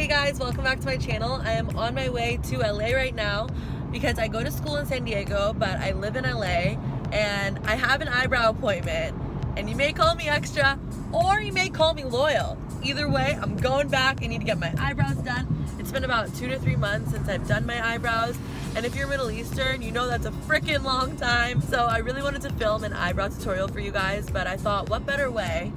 guys, welcome back to my channel. I am on my way to LA right now because I go to school in San Diego, but I live in LA and I have an eyebrow appointment. And you may call me extra or you may call me loyal. Either way, I'm going back. I need to get my eyebrows done. It's been about 2 to 3 months since I've done my eyebrows. And if you're Middle Eastern, you know that's a freaking long time. So I really wanted to film an eyebrow tutorial for you guys, but I thought what better way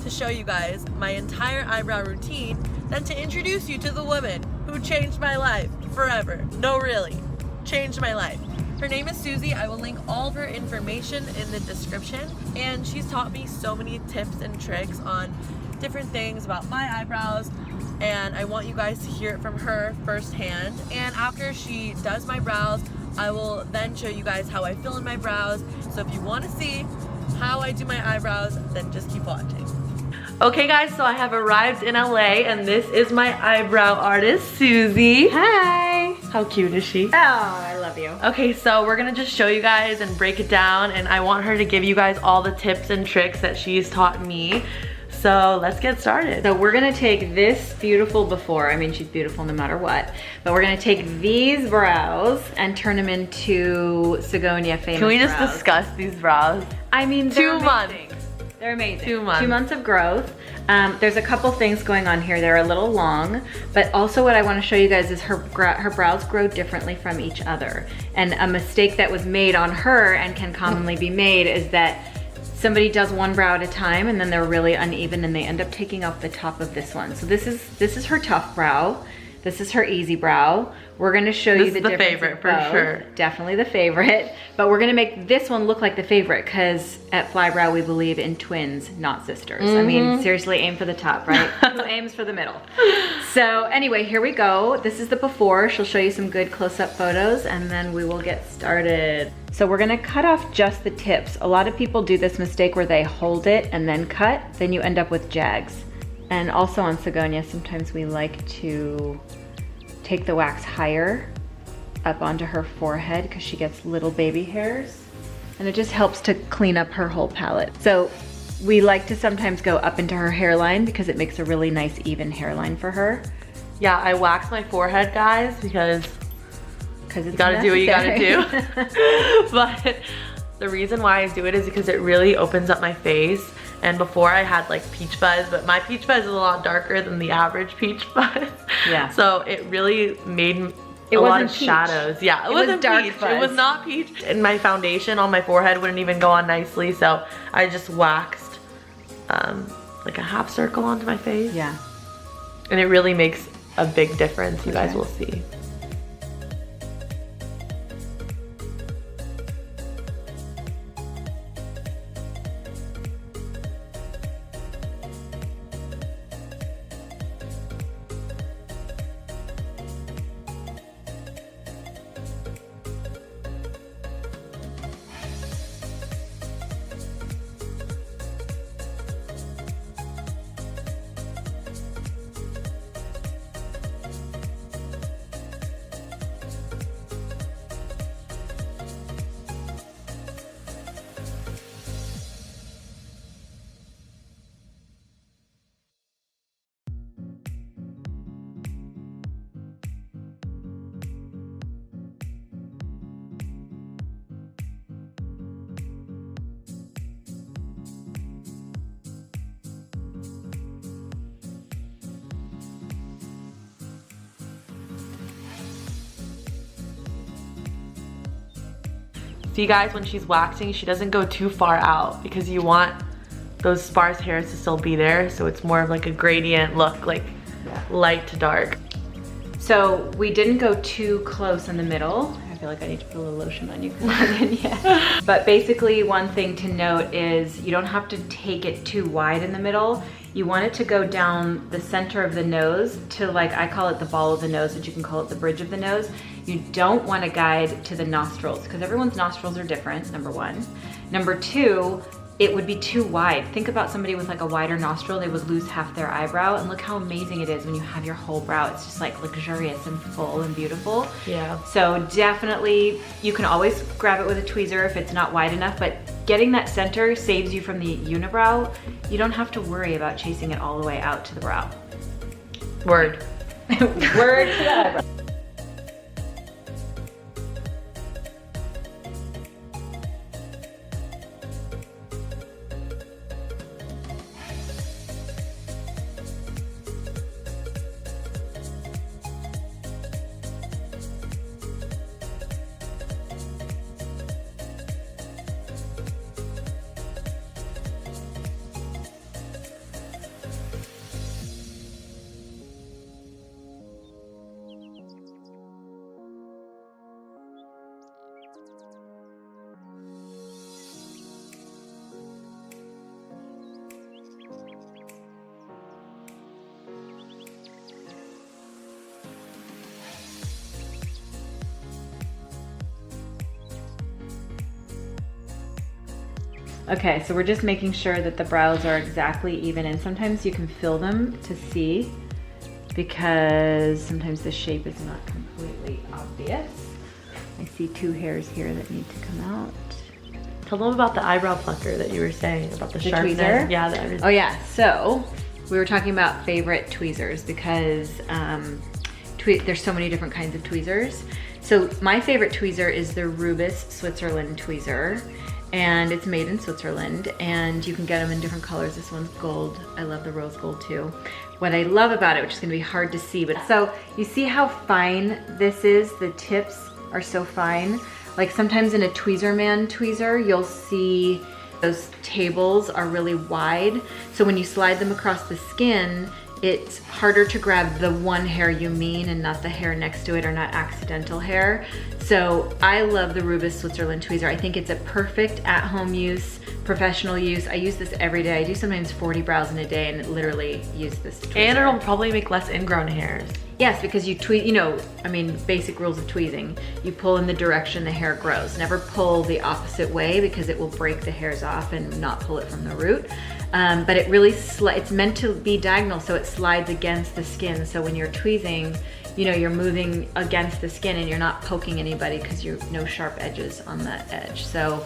to show you guys my entire eyebrow routine than to introduce you to the woman who changed my life forever. No, really, changed my life. Her name is Suzie. I will link all of her information in the description. And she's taught me so many tips and tricks on different things about my eyebrows. And I want you guys to hear it from her firsthand. And after she does my brows, I will then show you guys how I fill in my brows. So if you want to see how I do my eyebrows, then just keep watching. Okay guys, so I have arrived in LA and this is my eyebrow artist, Suzie. Hi. How cute is she? Oh, I love you. Okay, so we're gonna just show you guys and break it down, and I want her to give you guys all the tips and tricks that she's taught me. So let's get started. So we're gonna take this beautiful before, I mean she's beautiful no matter what, but we're gonna take these brows and turn them into Sagonia famous brows. Can we just discuss these brows? I mean, they're 2 months. They're amazing. 2 months. 2 months of growth. There's a couple things going on here. They're a little long, but also what I want to show you guys is her brows grow differently from each other. And a mistake that was made on her and can commonly be made is that somebody does one brow at a time and then they're really uneven and they end up taking off the top of this one. So this is her tough brow. This is her easy brow. We're gonna show you the difference. Favorite for sure. Definitely the favorite. But we're gonna make this one look like the favorite because at Flybrow we believe in twins, not sisters. I mean, seriously, aim for the top, right? Who aims for the middle? So anyway, here we go. This is the before. She'll show you some good close-up photos and then we will get started. So we're gonna cut off just the tips. A lot of people do this mistake where they hold it and then cut, then you end up with jags. And also on Sagonia, sometimes we like to take the wax higher up onto her forehead because she gets little baby hairs. And it just helps to clean up her whole palette. So we like to sometimes go up into her hairline because it makes a really nice even hairline for her. Yeah, I wax my forehead, guys, because it's you gotta do what you gotta do. But the reason why I do it is because it really opens up my face. And before I had like peach fuzz, but my peach fuzz is a lot darker than the average peach fuzz. Yeah. So it really made a lot of shadows. Yeah, it wasn't dark peach. Fuzz. It was not peach. And my foundation on my forehead wouldn't even go on nicely. So I just waxed like a half circle onto my face. Yeah. And it really makes a big difference. You guys will see. See guys, when she's waxing, she doesn't go too far out because you want those sparse hairs to still be there. So it's more of like a gradient look, like light to dark. So we didn't go too close in the middle. I feel like I need to put a little lotion on you because I didn't yet. But basically one thing to note is you don't have to take it too wide in the middle. You want it to go down the center of the nose to, like, I call it the ball of the nose, but you can call it the bridge of the nose. You don't want to guide to the nostrils because everyone's nostrils are different, number one. Number two, it would be too wide. Think about somebody with like a wider nostril, they would lose half their eyebrow, and look how amazing it is when you have your whole brow. It's just like luxurious and full and beautiful. Yeah. So definitely, you can always grab it with a tweezer if it's not wide enough, but getting that center saves you from the unibrow. You don't have to worry about chasing it all the way out to the brow. Word. Word to the eyebrow. Okay, so we're just making sure that the brows are exactly even, and sometimes you can fill them to see because sometimes the shape is not completely obvious. I see 2 hairs here that need to come out. Tell them about the eyebrow plucker that you were saying about the sharpness. Tweezer? Yeah, Oh yeah, so we were talking about favorite tweezers because there's so many different kinds of tweezers. So my favorite tweezer is the Rubis Switzerland tweezer. And it's made in Switzerland, and you can get them in different colors. This one's gold. I love the rose gold too. What I love about it, which is gonna be hard to see, but so you see how fine this is? The tips are so fine. Like sometimes in a Tweezerman tweezer, you'll see those tables are really wide. So when you slide them across the skin, it's harder to grab the one hair you mean and not the hair next to it or not accidental hair. So I love the Rubis Switzerland tweezer. I think it's a perfect at-home use, professional use. I use this every day. I do sometimes 40 brows in a day and literally use this tweezer. And it'll probably make less ingrown hairs. Yes, because you tweeze, you know, I mean, basic rules of tweezing. You pull in the direction the hair grows. Never pull the opposite way because it will break the hairs off and not pull it from the root. But it really, it's meant to be diagonal, so it slides against the skin. So when you're tweezing, you know, you're moving against the skin and you're not poking anybody because you're no sharp edges on that edge. So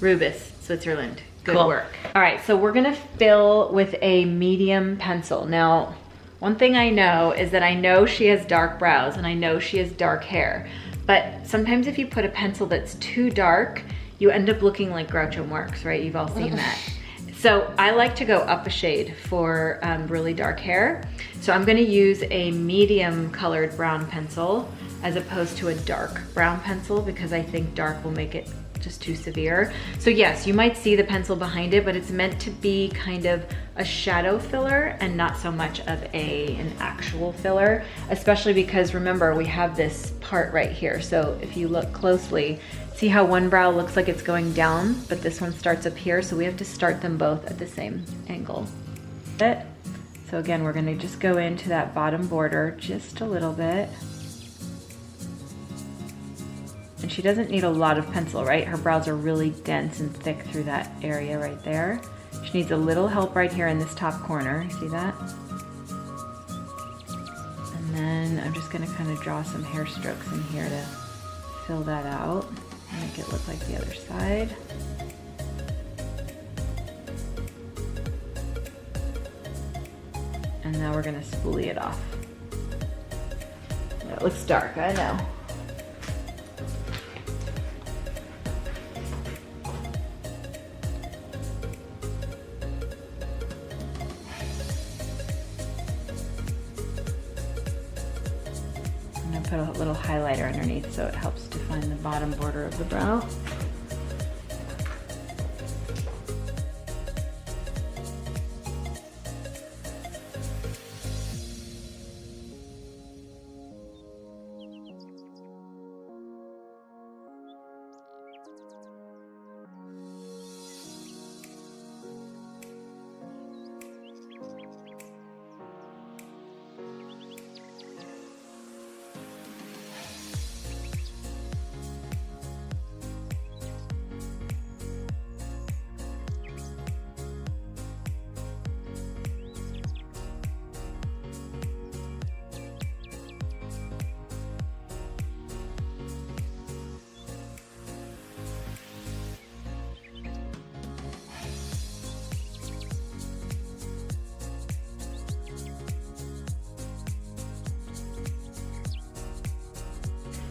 Rubis, Switzerland, good work. All right, so we're gonna fill with a medium pencil. Now, one thing I know is that I know she has dark brows and I know she has dark hair, but sometimes if you put a pencil that's too dark, you end up looking like Groucho Marx, right? You've all seen that. So I like to go up a shade for really dark hair. So I'm gonna use a medium colored brown pencil as opposed to a dark brown pencil because I think dark will make it just too severe. So yes, you might see the pencil behind it, but it's meant to be kind of a shadow filler and not so much of an actual filler, especially because remember, we have this part right here. So if you look closely, see how one brow looks like it's going down, but this one starts up here, so we have to start them both at the same angle. So again, we're gonna just go into that bottom border just a little bit. And she doesn't need a lot of pencil, right? Her brows are really dense and thick through that area right there. She needs a little help right here in this top corner. See that? And then I'm just gonna kind of draw some hair strokes in here to fill that out. Make it look like the other side. And now we're gonna spoolie it off. That looks dark, I know. I'm gonna put a little highlighter underneath so it helps define the bottom border of the brow.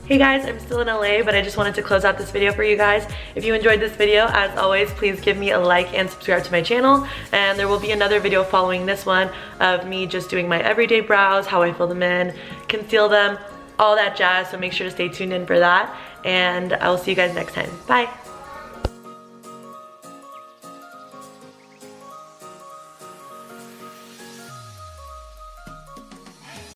Hey guys, I'm still in LA, but I just wanted to close out this video for you guys. If you enjoyed this video, as always, please give me a like and subscribe to my channel. And there will be another video following this one of me just doing my everyday brows, how I fill them in, conceal them, all that jazz. So make sure to stay tuned in for that. And I will see you guys next time. Bye.